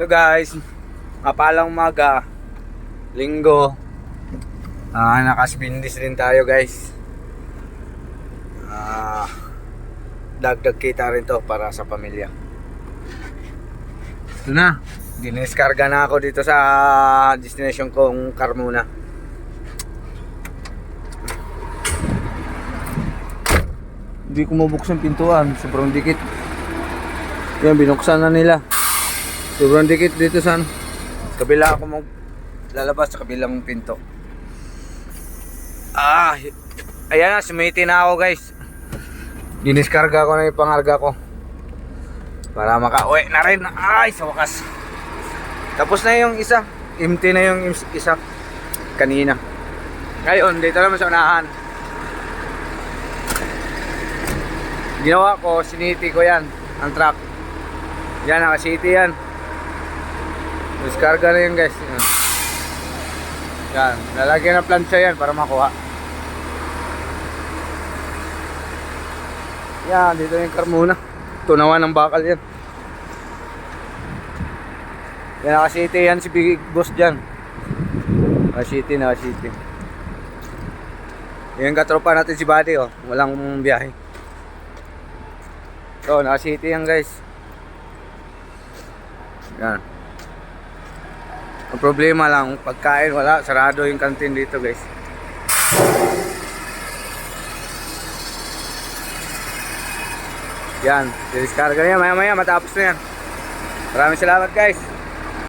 Hello guys, mapalang umaga, linggo. Nakaspindis din tayo guys. Dagdag kita rin to para sa pamilya. Ito na, diniskarga na ako dito sa destination kong Carmona. Hindi ko mabuksan pintuan, sobrang dikit. Yan, binuksan na nila. Sobrang dikit dito sa kabila ako lalabas sa kabilang pinto. Ayan na, sumiti na ako guys. Diniskarga ko na yung pangarga ko para makauwi na rin. Ay, sa wakas. Tapos na yung isa. Empty na yung isa kanina. Ngayon, dito naman sa unahan. Ginawa ko, siniti ko yan, ang truck. Yan, nakasiti yan. Diskarga na yun guys. Yan, lalagyan ng plancha yan para makuha. Yan, dito yung Carmona. Tunawan ng bakal yan. Yan, nakasiti yan si Big Boss dyan. Nakasiti. Yan, katropa natin si Buddy, oh. Walang biyahe. So, nakasiti yan guys. Yan. Ang problema lang, pagkain wala, sarado yung kantin dito guys. Yan, diskarga na yan, maya maya matapos na yan. Maraming salamat guys.